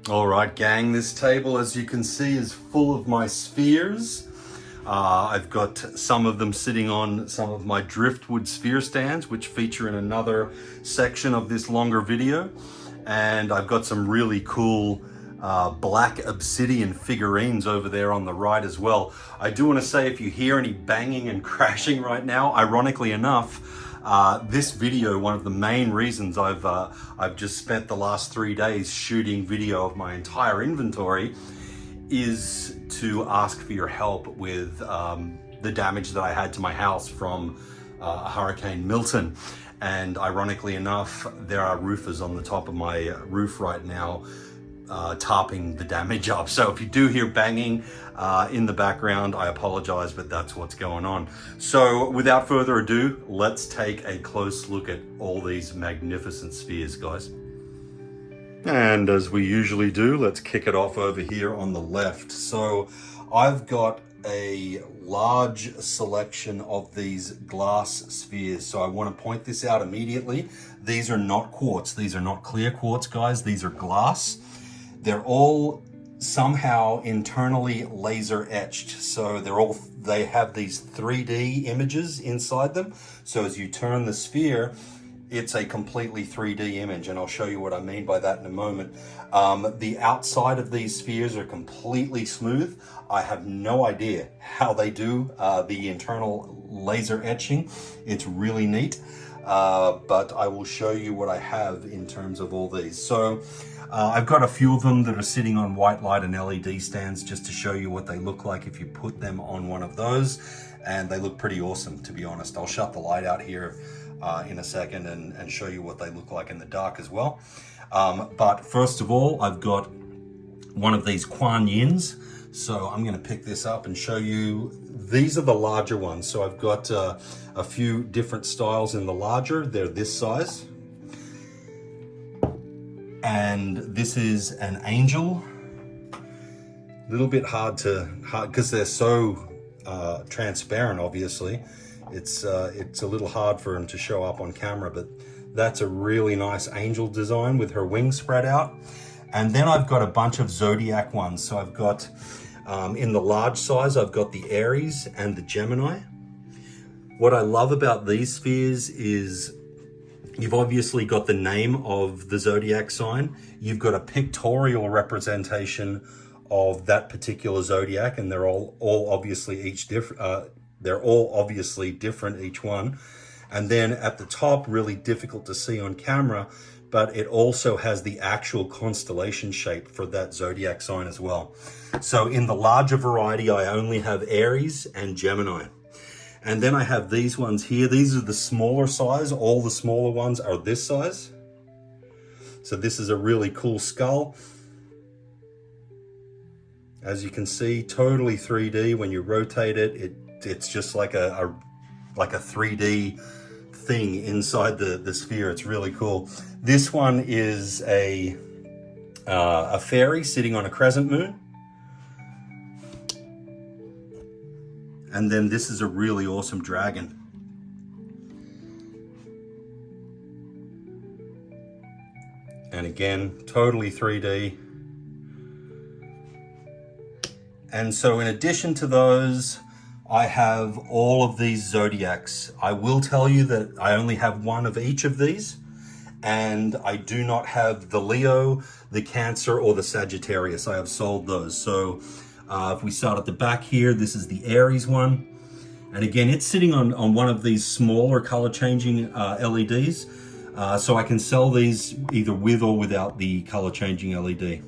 All right, gang, this table, as you can see, is full of my spheres. I've got some of them sitting on some of my driftwood sphere stands, which feature in another section of this longer video. And I've got some really cool black obsidian figurines over there on the right as well. I do want to say, if you hear any banging and crashing right now, ironically enough, this video, one of the main reasons I've just spent the last 3 days shooting video of my entire inventory is to ask for your help with the damage that I had to my house from Hurricane Milton. And ironically enough, there are roofers on the top of my roof right now tarping the damage up. So if you do hear banging in the background, I apologize, but that's what's going on. So without further ado, let's take a close look at all these magnificent spheres, guys. And as we usually do, let's kick it off over here on the left. So I've got a large selection of these glass spheres. So I want to point this out immediately. These are not quartz. These are not clear quartz, guys. These are glass. They're all somehow internally laser etched. So they have these 3D images inside them. So as you turn the sphere, it's a completely 3D image, and I'll show you what I mean by that in a moment. The outside of these spheres are completely smooth. I have no idea how they do the internal laser etching. It's really neat, but I will show you what I have in terms of all these. So I've got a few of them that are sitting on white light and LED stands, just to show you what they look like if you put them on one of those, and they look pretty awesome, to be honest. I'll shut the light out here in a second and show you what they look like in the dark as well. But first of all, I've got one of these Kuan Yins. So I'm going to pick this up and show you. These are the larger ones. So I've got a few different styles in the larger. They're this size. And this is an angel. A little bit hard because they're so transparent, obviously. It's a little hard for him to show up on camera, but that's a really nice angel design with her wings spread out. And then I've got a bunch of zodiac ones. So I've got, in the large size, I've got the Aries and the Gemini. What I love about these spheres is you've obviously got the name of the zodiac sign. You've got a pictorial representation of that particular zodiac, and they're all obviously each different. They're all obviously different, each one. And then at the top, really difficult to see on camera, but it also has the actual constellation shape for that zodiac sign as well. So in the larger variety, I only have Aries and Gemini. And then I have these ones here. These are the smaller size. All the smaller ones are this size. So this is a really cool skull. As you can see, totally 3D. When you rotate it, it's just like a 3D thing inside the sphere. It's really cool. This one is a fairy sitting on a crescent moon. And then this is a really awesome dragon. And again, totally 3D. And so in addition to those, I have all of these zodiacs. I will tell you that I only have one of each of these, and I do not have the Leo, the Cancer, or the Sagittarius. I have sold those. So if we start at the back here, this is the Aries one. And again, it's sitting on one of these smaller color changing LEDs. So I can sell these either with or without the color changing LED.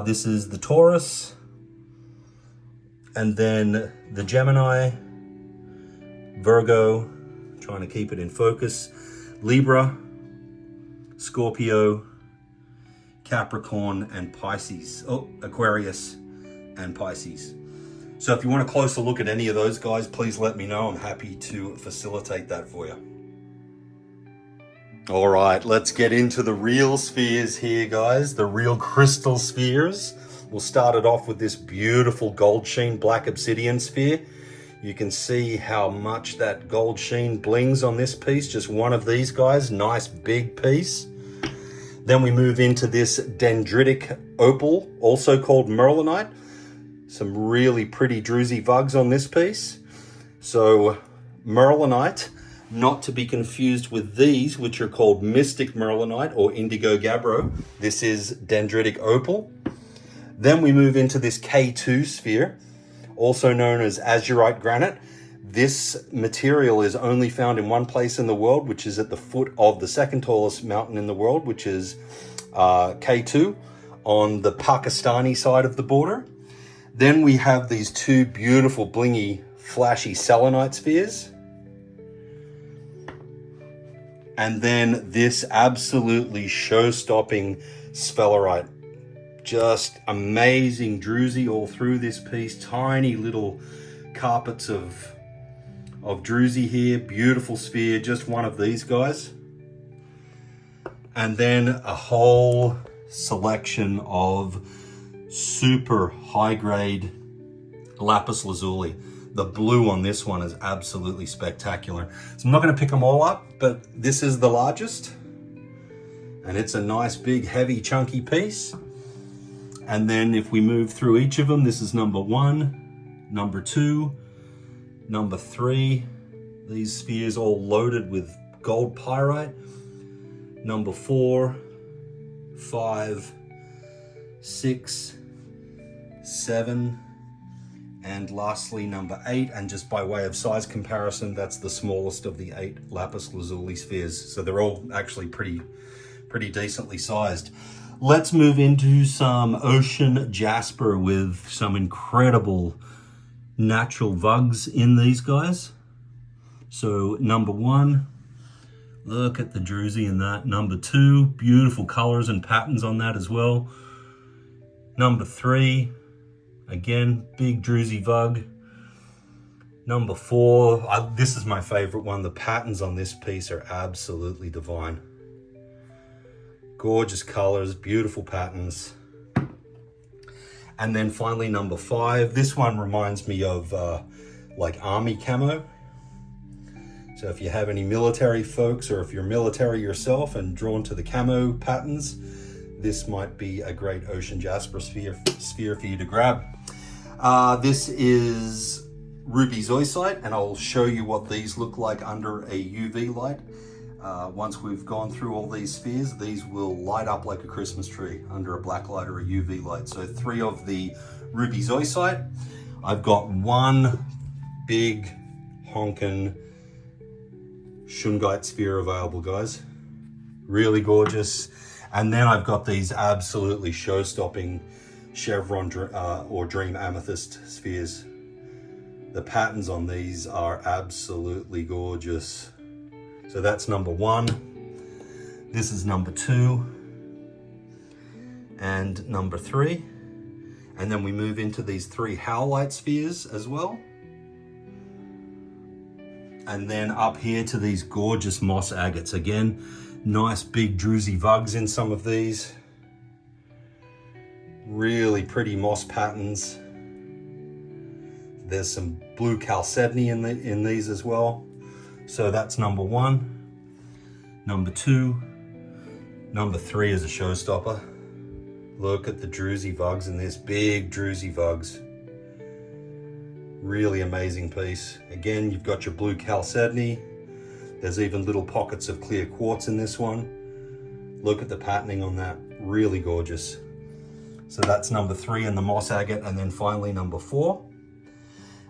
This is the Taurus. And then the Gemini, Virgo, trying to keep it in focus, Libra, Scorpio, Capricorn, and Pisces. Oh, Aquarius and Pisces. So if you want a closer look at any of those guys, please let me know. I'm happy to facilitate that for you. All right, let's get into the real spheres here, guys. The real crystal spheres. We'll start it off with this beautiful gold sheen black obsidian sphere. You can see how much that gold sheen blings on this piece. Just one of these guys, nice big piece. Then we move into this dendritic opal, also called merlinite. Some really pretty druzy vugs on this piece. So merlinite, not to be confused with these, which are called mystic merlinite or indigo gabbro. This is dendritic opal. Then we move into this K2 sphere, also known as azurite granite. This material is only found in one place in the world, which is at the foot of the second tallest mountain in the world, which is K2 on the Pakistani side of the border. Then we have these two beautiful, blingy, flashy selenite spheres. And then this absolutely show-stopping sphelerite. Just amazing druzy all through this piece. Tiny little carpets of druzy here. Beautiful sphere, just one of these guys. And then a whole selection of super high-grade lapis lazuli. The blue on this one is absolutely spectacular. So I'm not going to pick them all up, but this is the largest. And it's a nice, big, heavy, chunky piece. And then if we move through each of them, this is number 1, number 2, number 3. These spheres all loaded with gold pyrite. Number 4, 5, 6, 7, and lastly number 8. And just by way of size comparison, that's the smallest of the 8 lapis lazuli spheres. So they're all actually pretty decently sized. Let's move into some ocean jasper with some incredible natural vugs in these guys. So number 1, look at the druzy in that. Number 2, beautiful colors and patterns on that as well. Number 3, again, big druzy vug. Number 4, this is my favorite one. The patterns on this piece are absolutely divine. Gorgeous colors, beautiful patterns. And then finally number 5, this one reminds me of like army camo. So if you have any military folks, or if you're military yourself and drawn to the camo patterns, this might be a great ocean jasper sphere for you to grab. This is ruby zoisite, and I'll show you what these look like under a UV light. Once we've gone through all these spheres, these will light up like a Christmas tree under a black light or a UV light. So 3 of the ruby zoisite. I've got 1 big honkin' shungite sphere available, guys. Really gorgeous. And then I've got these absolutely show-stopping chevron or dream amethyst spheres. The patterns on these are absolutely gorgeous. So that's number 1. This is number 2 and number 3. And then we move into these 3 howlite spheres as well. And then up here to these gorgeous moss agates. Again, nice big druzy vugs in some of these. Really pretty moss patterns. There's some blue chalcedony in these as well. So that's number 1. Number 2. Number 3 is a showstopper. Look at the druzy vugs in this, big druzy vugs. Really amazing piece. Again, you've got your blue chalcedony. There's even little pockets of clear quartz in this one. Look at the patterning on that, really gorgeous. So that's number 3 in the moss agate, and then finally number 4.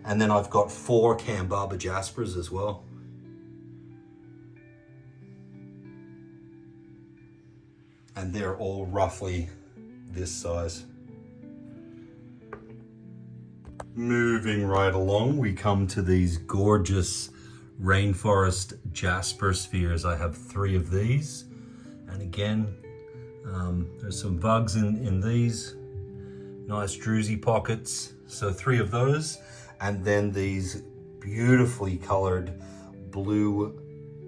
And then I've got 4 Kambaba jaspers as well. And they're all roughly this size. Moving right along, we come to these gorgeous rainforest jasper spheres. I have 3 of these. And again, there's some bugs in these. Nice druzy pockets. So 3 of those. And then these beautifully colored blue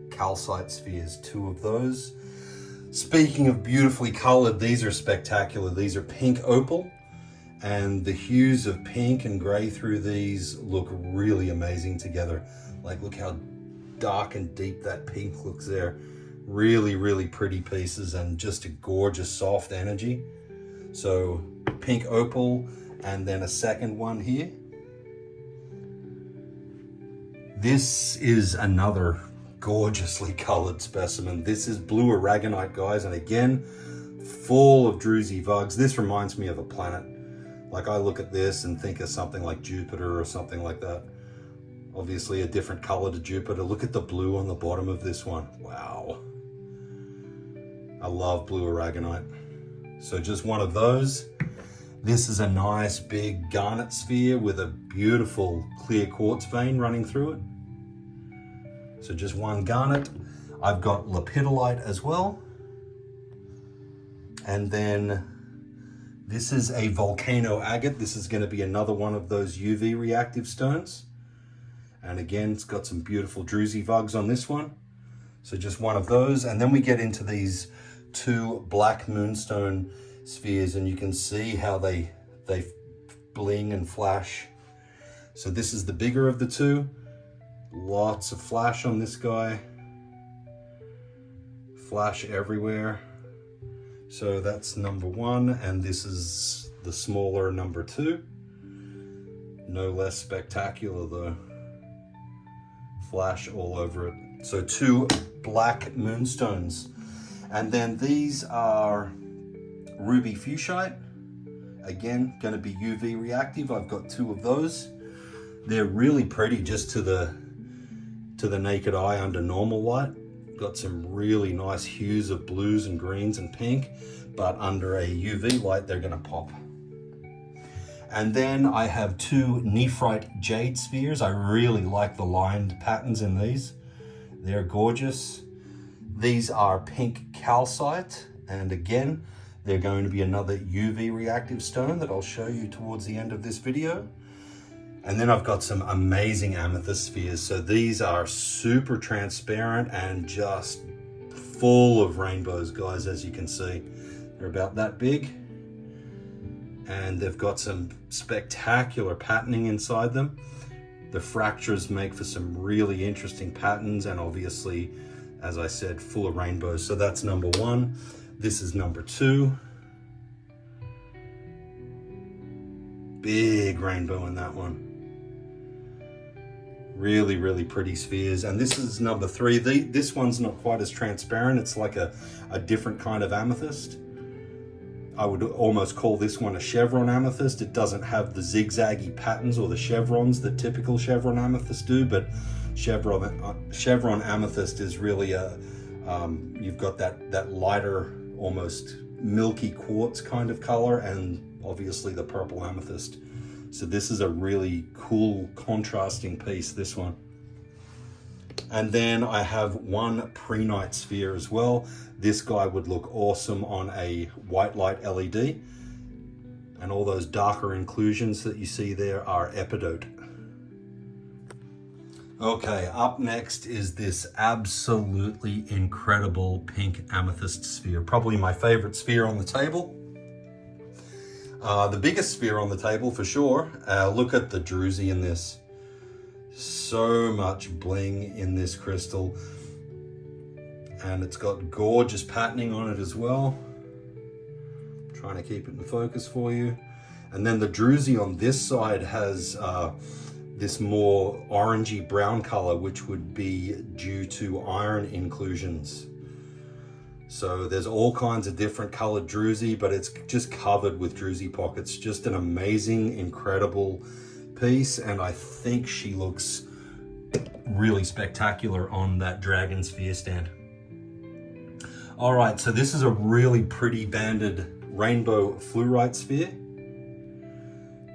calcite spheres, 2 of those. Speaking of beautifully colored, these are spectacular. These are pink opal. And the hues of pink and gray through these look really amazing together. Like, look how dark and deep that pink looks there. Really, really pretty pieces and just a gorgeous soft energy. So pink opal, and then a second one here. This is another gorgeously colored specimen. This is blue aragonite, guys, and again, full of druzy vugs. This reminds me of a planet. Like, I look at this and think of something like Jupiter or something like that. Obviously a different color to Jupiter. Look at the blue on the bottom of this one. Wow. I love blue aragonite. So just one of those. This is a nice big garnet sphere with a beautiful clear quartz vein running through it. So just one garnet. I've got lepidolite as well. And then this is a volcano agate. This is going to be another one of those UV reactive stones. And again, it's got some beautiful druzy vugs on this one. So just one of those. And then we get into these two black moonstone spheres, and you can see how they bling and flash. So this is the bigger of the two. Lots of flash on this guy. Flash everywhere. So that's number one, and this is the smaller number two. No less spectacular though. Flash all over it. So two black moonstones. And then these are ruby fuchsite. Again, going to be UV reactive. I've got two of those. They're really pretty just to the naked eye under normal light. Got some really nice hues of blues and greens and pink, but under a UV light, they're going to pop. And then I have two nephrite jade spheres. I really like the lined patterns in these. They're gorgeous. These are pink calcite, and again, they're going to be another UV reactive stone that I'll show you towards the end of this video. And then I've got some amazing amethyst spheres. So these are super transparent and just full of rainbows, guys, as you can see. They're about that big. And they've got some spectacular patterning inside them. The fractures make for some really interesting patterns, and obviously, as I said, full of rainbows. So that's number one. This is number two. Big rainbow in that one. Really, really pretty spheres. And this is number three. This one's not quite as transparent. It's like a different kind of amethyst. I would almost call this one a chevron amethyst. It doesn't have the zigzaggy patterns or the chevrons that typical chevron amethysts do, but chevron amethyst is really you've got that lighter, almost milky quartz kind of color, and obviously the purple amethyst. So this is a really cool contrasting piece, this one. And then I have one prehnite sphere as well. This guy would look awesome on a white light LED. And all those darker inclusions that you see there are epidote. Okay, up next is this absolutely incredible pink amethyst sphere. Probably my favorite sphere on the table. The biggest sphere on the table for sure. Look at the druzy in this. So much bling in this crystal. And it's got gorgeous patterning on it as well. I'm trying to keep it in focus for you. And then the druzy on this side has this more orangey brown color, which would be due to iron inclusions. So there's all kinds of different colored druzy, but it's just covered with druzy pockets. Just an amazing, incredible piece, and I think she looks really spectacular on that dragon sphere stand. All right, so this is a really pretty banded rainbow fluorite sphere.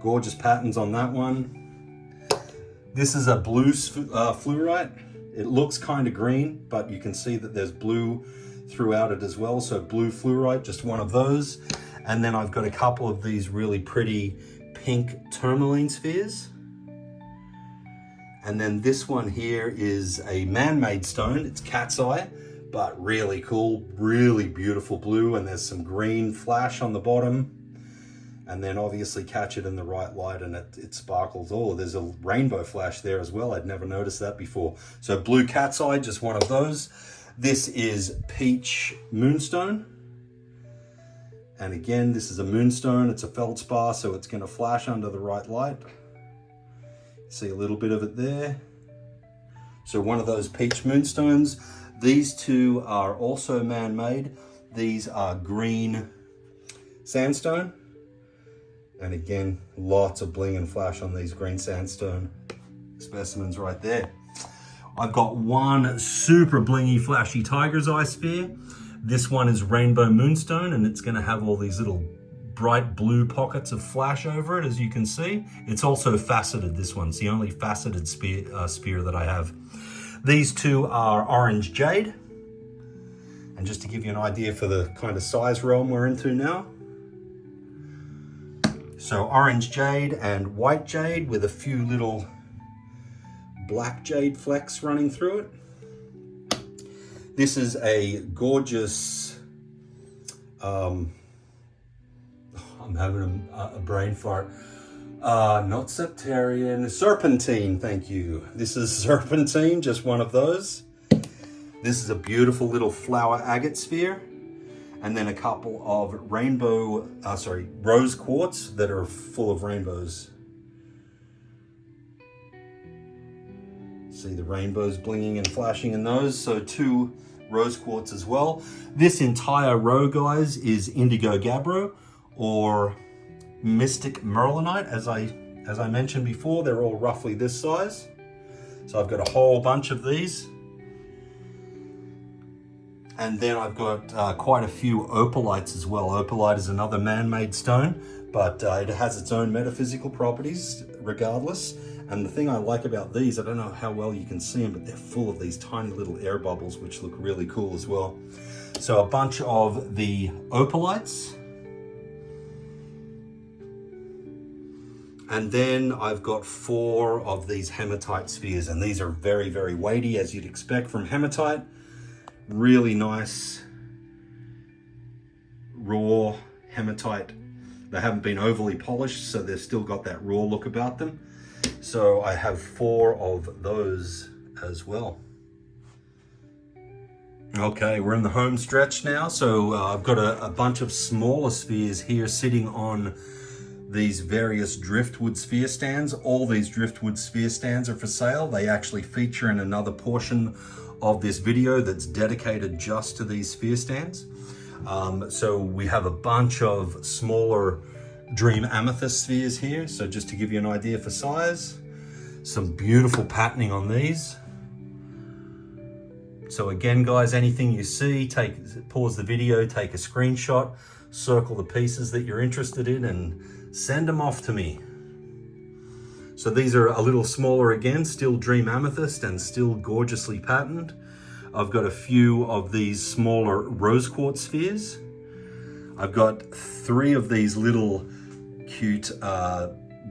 Gorgeous patterns on that one. This is a blue fluorite. It looks kind of green, but you can see that there's blue throughout it as well. So blue fluorite, just one of those. And then I've got a couple of these really pretty pink tourmaline spheres. And then this one here is a man-made stone. It's cat's eye, but really cool, really beautiful blue. And there's some green flash on the bottom. And then obviously catch it in the right light and it sparkles. Oh, there's a rainbow flash there as well. I'd never noticed that before. So blue cat's eye, just one of those. This is peach moonstone. And again, this is a moonstone. It's a feldspar, so it's going to flash under the right light. See a little bit of it there. So one of those peach moonstones. These two are also man-made. These are green sandstone. And again, lots of bling and flash on these green sandstone specimens right there. I've got one super blingy, flashy tiger's eye sphere. This one is rainbow moonstone, and it's gonna have all these little bright blue pockets of flash over it, as you can see. It's also faceted, this one's the only faceted sphere that I have. These two are orange jade. And just to give you an idea for the kind of size realm we're into now. So orange jade and white jade with a few little black jade flecks running through it. This is a gorgeous, I'm having a brain fart. Not septarian, serpentine, thank you. This is serpentine, just one of those. This is a beautiful little flower agate sphere. And then a couple of rose quartz that are full of rainbows. See the rainbows blinging and flashing in those. So 2 rose quartz as well. This entire row, guys, is indigo gabbro or mystic merlinite. As I mentioned before, they're all roughly this size. So I've got a whole bunch of these. And then I've got quite a few opalites as well. Opalite is another man-made stone, but it has its own metaphysical properties regardless. And the thing I like about these, I don't know how well you can see them, but they're full of these tiny little air bubbles, which look really cool as well. So a bunch of the opalites. And then I've got 4 of these hematite spheres, and these are very, very weighty, as you'd expect from hematite. Really nice raw hematite. They haven't been overly polished, so they've still got that raw look about them. So I have 4 of those as well. Okay, we're in the home stretch now. So I've got a bunch of smaller spheres here sitting on these various driftwood sphere stands. All these driftwood sphere stands are for sale. They actually feature in another portion of this video that's dedicated just to these sphere stands. So we have a bunch of smaller dream amethyst spheres here. So just to give you an idea for size, some beautiful patterning on these. So again, guys, anything you see, pause the video, take a screenshot, circle the pieces that you're interested in and send them off to me. So these are a little smaller again, still dream amethyst and still gorgeously patterned. I've got a few of these smaller rose quartz spheres. I've got 3 of these little cute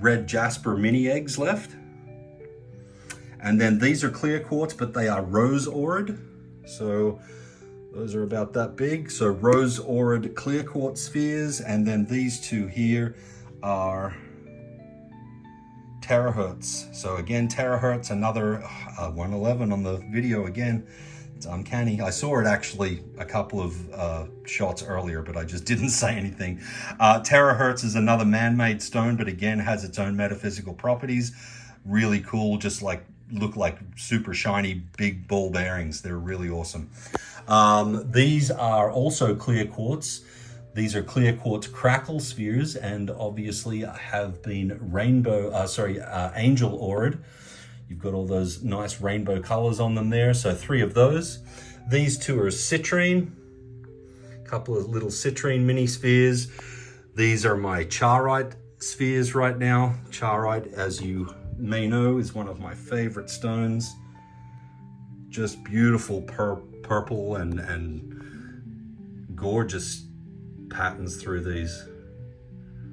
red jasper mini eggs left. And then these are clear quartz, but they are rose aurid. So those are about that big. So rose aurid clear quartz spheres. And then these 2 here are terahertz. So again, terahertz, another 111 on the video again. It's uncanny. I saw it actually a couple of shots earlier, but I just didn't say anything. Terahertz is another man-made stone, but again, has its own metaphysical properties. Really cool, just like look like super shiny, big ball bearings. They're really awesome. These are also clear quartz. These are clear quartz crackle spheres, and obviously have been angel aurid. You've got all those nice rainbow colors on them there. So 3 of those. These 2 are citrine, a couple of little citrine mini spheres. These are my charoite spheres right now. Charoite, as you may know, is one of my favorite stones. Just beautiful purple and gorgeous patterns through these.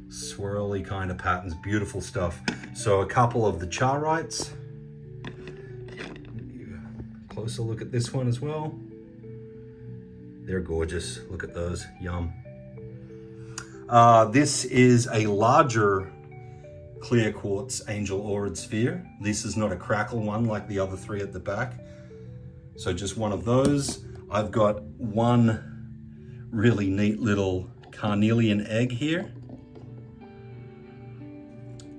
Swirly kind of patterns, beautiful stuff. So a couple of the charites. Closer look at this one as well. They're gorgeous. Look at those, yum. This is a larger clear quartz angel aurid sphere. This is not a crackle one like the other 3 at the back. So just one of those. I've got one really neat little carnelian egg here.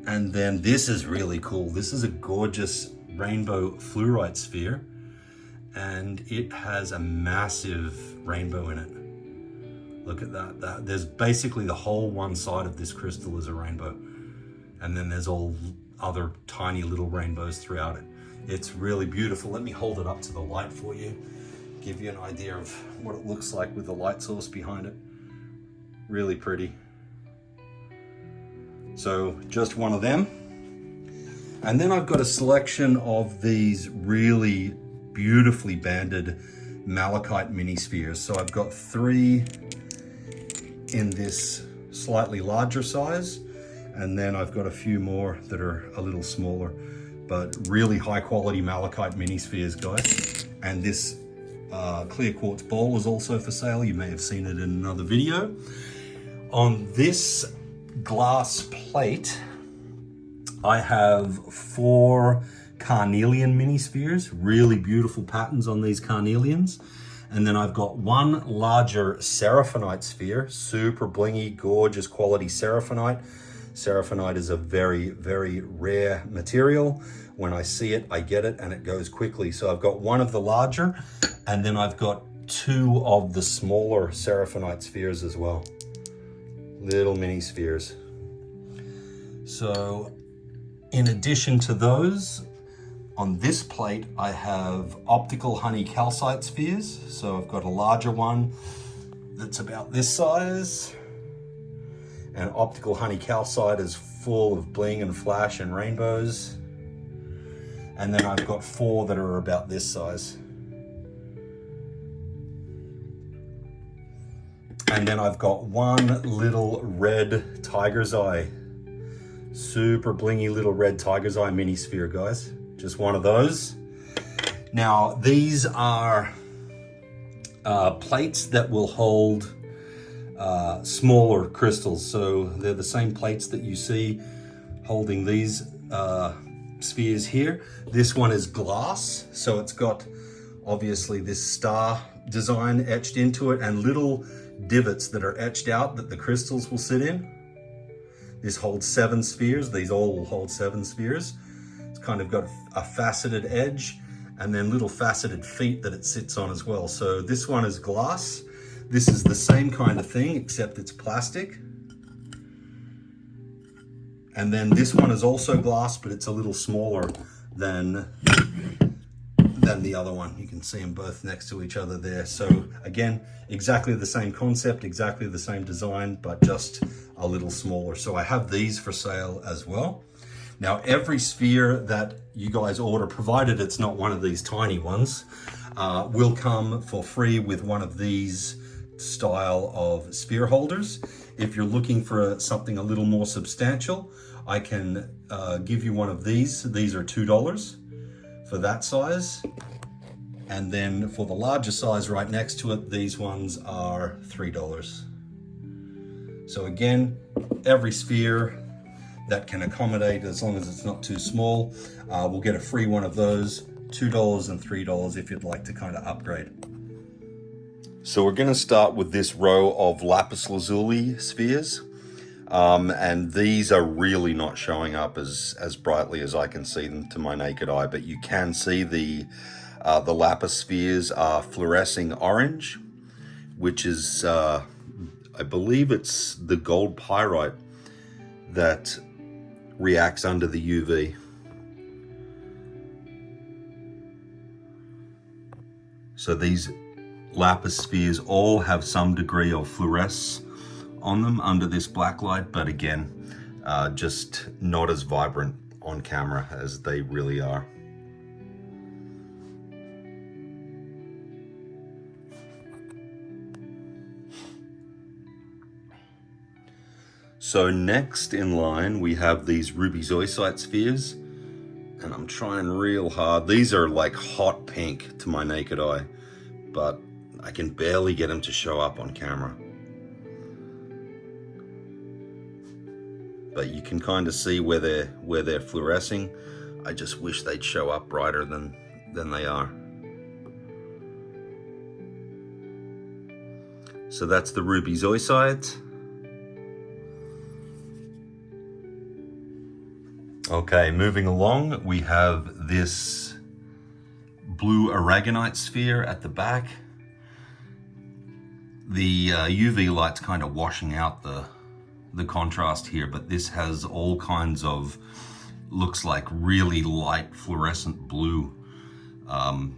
And then this is really cool. This is a gorgeous rainbow fluorite sphere, and it has a massive rainbow in it. Look at that. There's basically the whole one side of this crystal is a rainbow. And then there's all other tiny little rainbows throughout it. It's really beautiful. Let me hold it up to the light for you, give you an idea of what it looks like with the light source behind it. Really pretty. So just one of them. And then I've got a selection of these really beautifully banded malachite mini spheres. So I've got 3 in this slightly larger size, and then I've got a few more that are a little smaller, but really high quality malachite mini spheres, guys. And this clear quartz bowl is also for sale. You may have seen it in another video. On this glass plate, I have 4 carnelian mini spheres, really beautiful patterns on these carnelians. And then I've got 1 larger seraphinite sphere, super blingy, gorgeous quality seraphinite. Seraphinite is a very, very rare material. When I see it, I get it, and it goes quickly. So I've got 1 of the larger, and then I've got 2 of the smaller seraphinite spheres as well. Little mini spheres. So in addition to those, on this plate, I have optical honey calcite spheres. So I've got a larger one that's about this size. And optical honey calcite is full of bling and flash and rainbows. And then I've got 4 that are about this size. And then I've got 1 little red tiger's eye. Super blingy little red tiger's eye mini sphere, guys. Just one of those. Now, these are plates that will hold smaller crystals. So they're the same plates that you see holding these spheres here. This one is glass, so it's got obviously this star design etched into it and little divots that are etched out that the crystals will sit in. This holds 7 spheres. These all will hold 7 spheres. It's kind of got a faceted edge and then little faceted feet that it sits on as well. So this one is glass. This is the same kind of thing, except it's plastic. And then this one is also glass, but it's a little smaller than the other one. You can see them both next to each other there. So again, exactly the same concept, exactly the same design, but just a little smaller. So I have these for sale as well. Now, every sphere that you guys order, provided it's not one of these tiny ones, will come for free with one of these style of sphere holders. If you're looking for something a little more substantial, I can give you one of these. These are $2 for that size. And then for the larger size right next to it, these ones are $3. So again, every sphere that can accommodate, as long as it's not too small, we'll get a free one of those, $2 and $3 if you'd like to kind of upgrade. So we're going to start with this row of lapis lazuli spheres. And these are really not showing up as brightly as I can see them to my naked eye, but you can see the lapis spheres are fluorescing orange, which is, I believe it's the gold pyrite that reacts under the UV. So these lapis spheres all have some degree of fluoresce on them under this black light, but again, just not as vibrant on camera as they really are. So next in line, we have these ruby zoisite spheres, and I'm trying real hard. These are like hot pink to my naked eye, but I can barely get them to show up on camera. But you can kind of see where they're fluorescing. I just wish they'd show up brighter than they are. So that's the ruby zoisite. Okay, moving along, we have this blue aragonite sphere at the back. The UV light's kind of washing out the contrast here, but this has all kinds of, looks like really light fluorescent blue on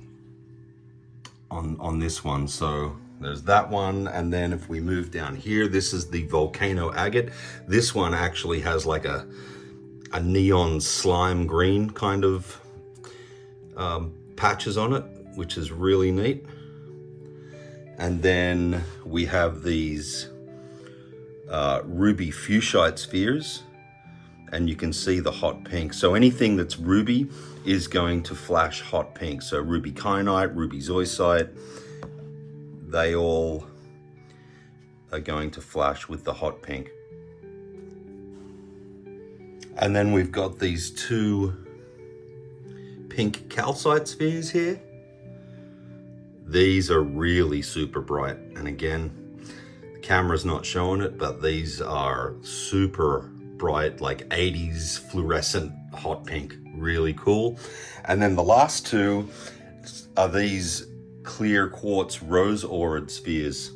this one. So there's that one, and then if we move down here, this is the volcano agate. This one actually has like a neon slime green kind of patches on it, which is really neat. And then we have these ruby fuchsite spheres, and you can see the hot pink. So anything that's ruby is going to flash hot pink. So ruby kyanite, ruby zoisite, they all are going to flash with the hot pink. And then we've got these two pink calcite spheres here. These are really super bright. And again, the camera's not showing it, but these are super bright, like 80s fluorescent hot pink, really cool. And then the last two are these clear quartz rose aurid spheres.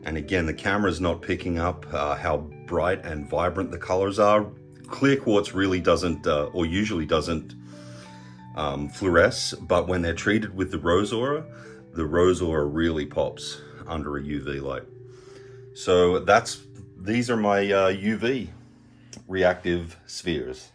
And again, the camera's not picking up how bright and vibrant the colors are. Clear quartz really doesn't, or usually doesn't fluoresce, but when they're treated with the rose aura really pops under a UV light. So these are my UV reactive spheres.